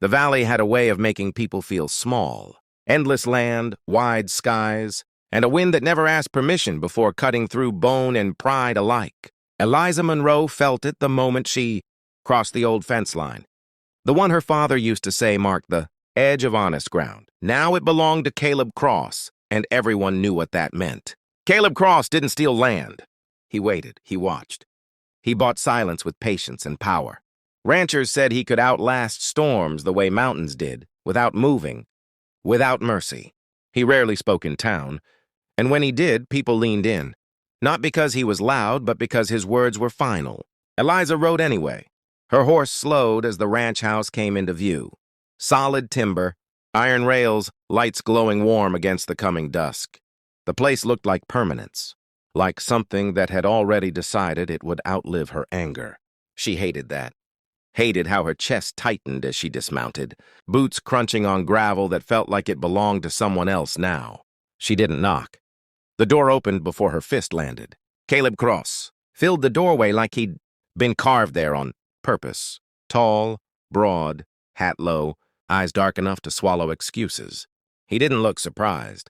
The valley had a way of making people feel small. Endless land, wide skies, and a wind that never asked permission before cutting through bone and pride alike. Eliza Monroe felt it the moment she crossed the old fence line. The one her father used to say marked the edge of honest ground. Now it belonged to Caleb Cross, and everyone knew what that meant. Caleb Cross didn't steal land. He waited, he watched. He bought silence with patience and power. Ranchers said he could outlast storms the way mountains did, without moving, without mercy. He rarely spoke in town, and when he did, people leaned in. Not because he was loud, but because his words were final. Eliza rode anyway. Her horse slowed as the ranch house came into view. Solid timber, iron rails, lights glowing warm against the coming dusk. The place looked like permanence, like something that had already decided it would outlive her anger. She hated that. Hated how her chest tightened as she dismounted, boots crunching on gravel that felt like it belonged to someone else now. She didn't knock. The door opened before her fist landed. Caleb Cross filled the doorway like he'd been carved there on purpose. Tall, broad, hat low, eyes dark enough to swallow excuses. He didn't look surprised.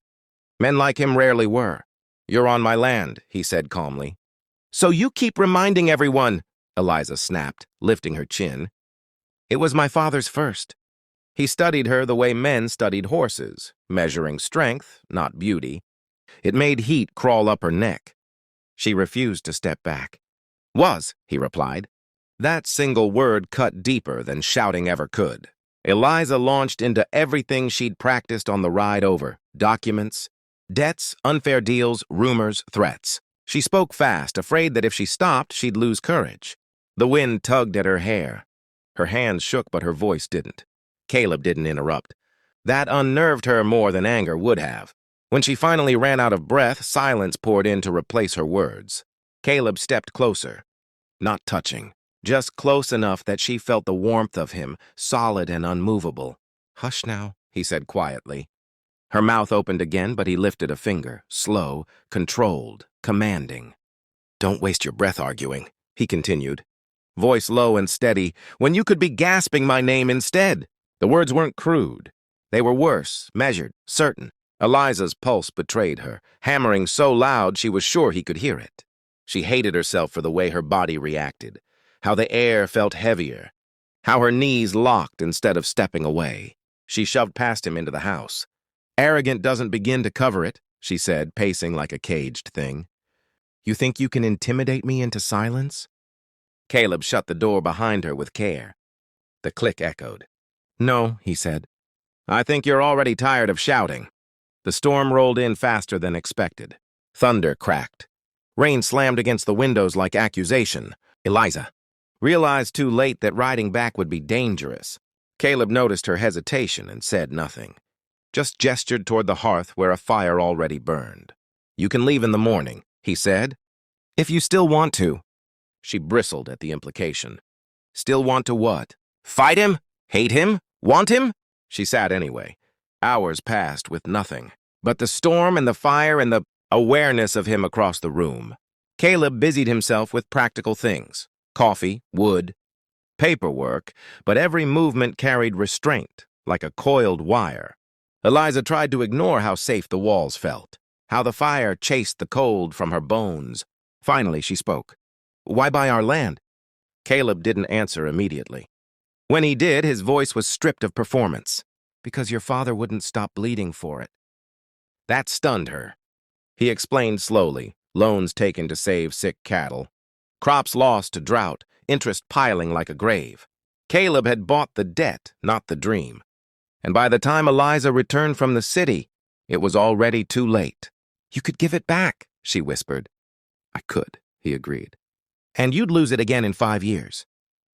Men like him rarely were. "You're on my land," he said calmly. "So you keep reminding everyone," Eliza snapped, lifting her chin. "It was my father's first." He studied her the way men studied horses, measuring strength, not beauty. It made heat crawl up her neck. She refused to step back. "Was," he replied. That single word cut deeper than shouting ever could. Eliza launched into everything she'd practiced on the ride over: documents, debts, unfair deals, rumors, threats. She spoke fast, afraid that if she stopped, she'd lose courage. The wind tugged at her hair. Her hands shook, but her voice didn't. Caleb didn't interrupt. That unnerved her more than anger would have. When she finally ran out of breath, silence poured in to replace her words. Caleb stepped closer, not touching, just close enough that she felt the warmth of him, solid and unmovable. "Hush now," he said quietly. Her mouth opened again, but he lifted a finger, slow, controlled, commanding. "Don't waste your breath arguing," he continued. Voice low and steady, "when you could be gasping my name instead." The words weren't crude. They were worse, measured, certain. Eliza's pulse betrayed her, hammering so loud she was sure he could hear it. She hated herself for the way her body reacted, how the air felt heavier, how her knees locked instead of stepping away. She shoved past him into the house. "Arrogant doesn't begin to cover it," she said, pacing like a caged thing. "You think you can intimidate me into silence?" Caleb shut the door behind her with care. The click echoed. "No," he said. "I think you're already tired of shouting." The storm rolled in faster than expected. Thunder cracked. Rain slammed against the windows like accusation. Eliza realized too late that riding back would be dangerous. Caleb noticed her hesitation and said nothing, just gestured toward the hearth where a fire already burned. "You can leave in the morning," he said. "If you still want to." She bristled at the implication. Still want to what? Fight him? Hate him? Want him? She sat anyway. Hours passed with nothing but the storm and the fire and the awareness of him across the room. Caleb busied himself with practical things: coffee, wood, paperwork, but every movement carried restraint, like a coiled wire. Eliza tried to ignore how safe the walls felt, how the fire chased the cold from her bones. Finally, she spoke. "Why buy our land?" Caleb didn't answer immediately. When he did, his voice was stripped of performance. "Because your father wouldn't stop bleeding for it." That stunned her. He explained slowly, loans taken to save sick cattle, crops lost to drought, interest piling like a grave. Caleb had bought the debt, not the dream. And by the time Eliza returned from the city, it was already too late. "You could give it back," she whispered. "I could," he agreed. "And you'd lose it again in 5 years."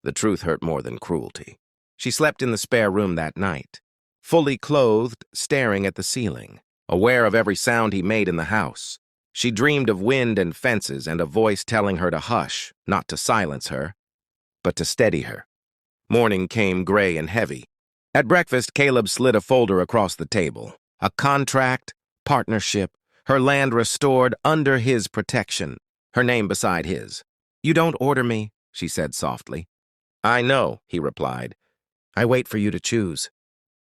The truth hurt more than cruelty. She slept in the spare room that night, fully clothed, staring at the ceiling, aware of every sound he made in the house. She dreamed of wind and fences and a voice telling her to hush, not to silence her, but to steady her. Morning came gray and heavy. At breakfast, Caleb slid a folder across the table. A contract, partnership, her land restored under his protection, her name beside his. "You don't order me," she said softly. "I know," he replied. I wait for you to choose.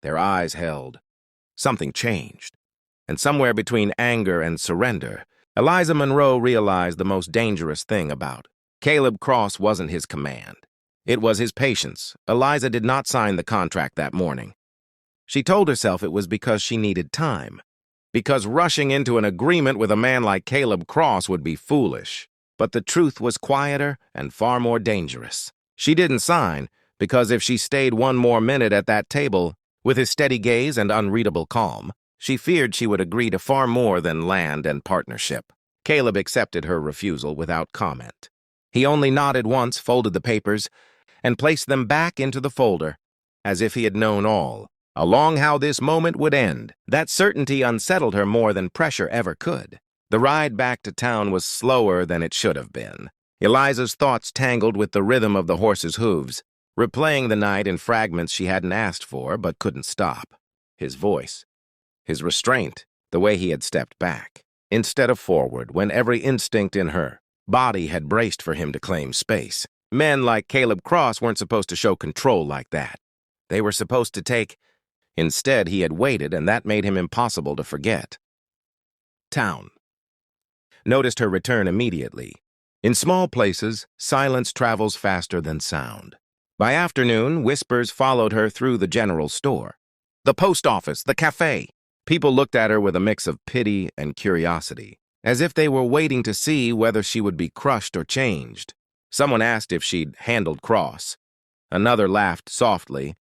Their eyes held. Something changed. And somewhere between anger and surrender, Eliza Monroe realized the most dangerous thing about Caleb Cross wasn't his command. It was his patience. Eliza did not sign the contract that morning. She told herself it was because she needed time, because rushing into an agreement with a man like Caleb Cross would be foolish. But the truth was quieter and far more dangerous. She didn't sign because if she stayed one more minute at that table, with his steady gaze and unreadable calm, she feared she would agree to far more than land and partnership. Caleb accepted her refusal without comment. He only nodded once, folded the papers, and placed them back into the folder, as if he had known all along how this moment would end. That certainty unsettled her more than pressure ever could. The ride back to town was slower than it should have been. Eliza's thoughts tangled with the rhythm of the horse's hooves, replaying the night in fragments she hadn't asked for but couldn't stop. His voice, his restraint, the way he had stepped back, instead of forward, when every instinct in her body had braced for him to claim space. Men like Caleb Cross weren't supposed to show control like that. They were supposed to take. Instead, he had waited, and that made him impossible to forget. Town. Noticed her return immediately. In small places, silence travels faster than sound. By afternoon, whispers followed her through the general store, the post office, the cafe. People looked at her with a mix of pity and curiosity, as if they were waiting to see whether she would be crushed or changed. Someone asked if she'd handled Cross. Another laughed softly,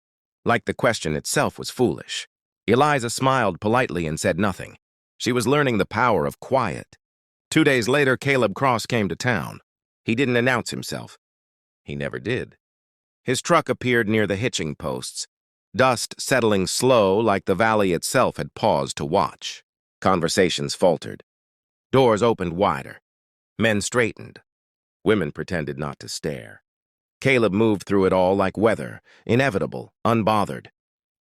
like the question itself was foolish. Eliza smiled politely and said nothing. She was learning the power of quiet. 2 days later, Caleb Cross came to town. He didn't announce himself. He never did. His truck appeared near the hitching posts, dust settling slow like the valley itself had paused to watch. Conversations faltered. Doors opened wider. Men straightened. Women pretended not to stare. Caleb moved through it all like weather, inevitable, unbothered.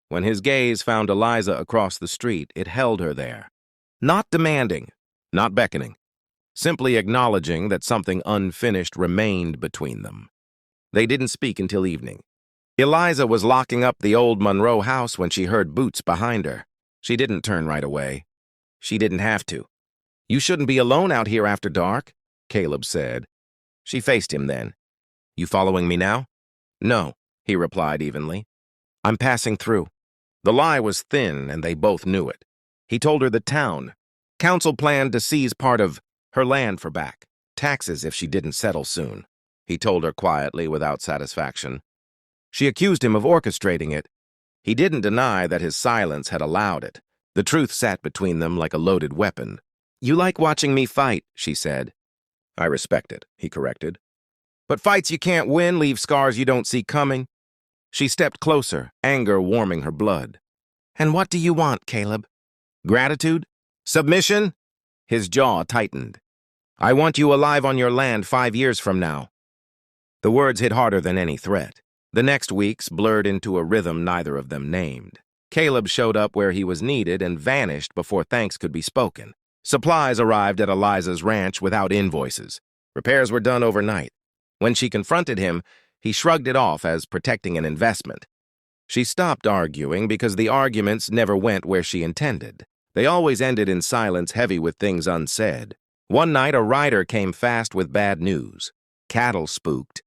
When his gaze found Eliza across the street, it held her there. Not demanding, not beckoning, simply acknowledging that something unfinished remained between them. They didn't speak until evening. Eliza was locking up the old Monroe house when she heard boots behind her. She didn't turn right away. She didn't have to. "You shouldn't be alone out here after dark," Caleb said. She faced him then. "You following me now?" "No," he replied evenly. "I'm passing through." The lie was thin, and they both knew it. He told her the town. Council planned to seize part of her land for back. Taxes if she didn't settle soon. He told her quietly without satisfaction. She accused him of orchestrating it. He didn't deny that his silence had allowed it. The truth sat between them like a loaded weapon. "You like watching me fight," she said. "I respect it," he corrected. "But fights you can't win leave scars you don't see coming." She stepped closer, anger warming her blood. "And what do you want, Caleb? Gratitude? Submission?" His jaw tightened. "I want you alive on your land 5 years from now." The words hit harder than any threat. The next weeks blurred into a rhythm neither of them named. Caleb showed up where he was needed and vanished before thanks could be spoken. Supplies arrived at Eliza's ranch without invoices. Repairs were done overnight. When she confronted him, he shrugged it off as protecting an investment. She stopped arguing because the arguments never went where she intended. They always ended in silence heavy with things unsaid. One night, a rider came fast with bad news. Cattle spooked.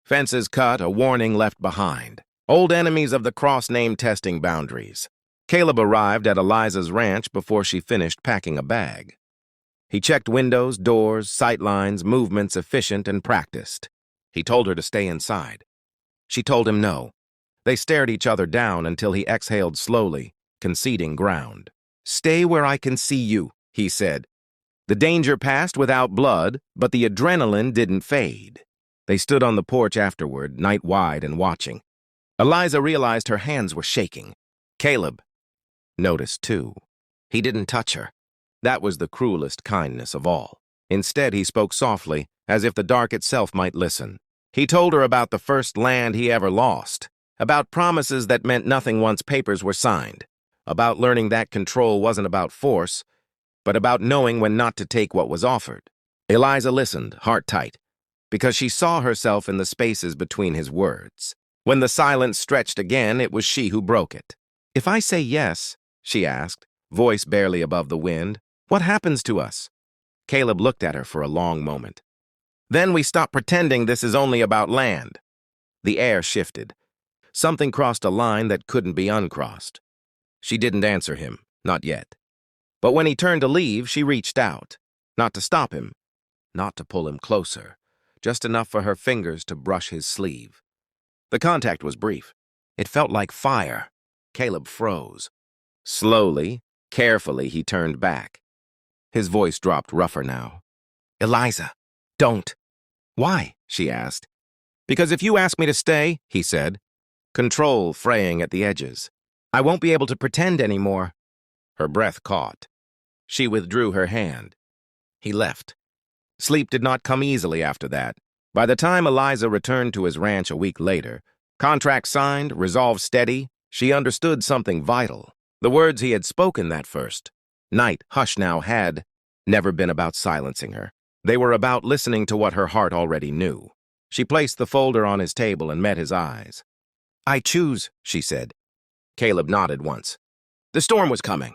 Fences cut, a warning left behind. Old enemies of the Cross name testing boundaries. Caleb arrived at Eliza's ranch before she finished packing a bag. He checked windows, doors, sightlines, movements efficient and practiced. He told her to stay inside. She told him no. They stared each other down until he exhaled slowly, conceding ground. "Stay where I can see you," he said. The danger passed without blood, but the adrenaline didn't fade. They stood on the porch afterward, night wide and watching. Eliza realized her hands were shaking. Caleb noticed too. He didn't touch her. That was the cruelest kindness of all. Instead, he spoke softly, as if the dark itself might listen. He told her about the first land he ever lost, about promises that meant nothing once papers were signed, about learning that control wasn't about force, but about knowing when not to take what was offered. Eliza listened, heart tight, because she saw herself in the spaces between his words. When the silence stretched again, it was she who broke it. "If I say yes," she asked, voice barely above the wind, "what happens to us?" Caleb looked at her for a long moment. "Then we stop pretending this is only about land." The air shifted. Something crossed a line that couldn't be uncrossed. She didn't answer him, not yet. But when he turned to leave, she reached out. Not to stop him, not to pull him closer, just enough for her fingers to brush his sleeve. The contact was brief. It felt like fire. Caleb froze. Slowly, carefully, he turned back. His voice dropped rougher now. "Eliza, don't." "Why?" she asked. "Because if you ask me to stay," he said, control fraying at the edges, "I won't be able to pretend anymore." Her breath caught. She withdrew her hand. He left. Sleep did not come easily after that. By the time Eliza returned to his ranch a week later, contract signed, resolve steady, she understood something vital. The words he had spoken that first night, hush now, had never been about silencing her. They were about listening to what her heart already knew. She placed the folder on his table and met his eyes. "I choose," she said. Caleb nodded once. The storm was coming.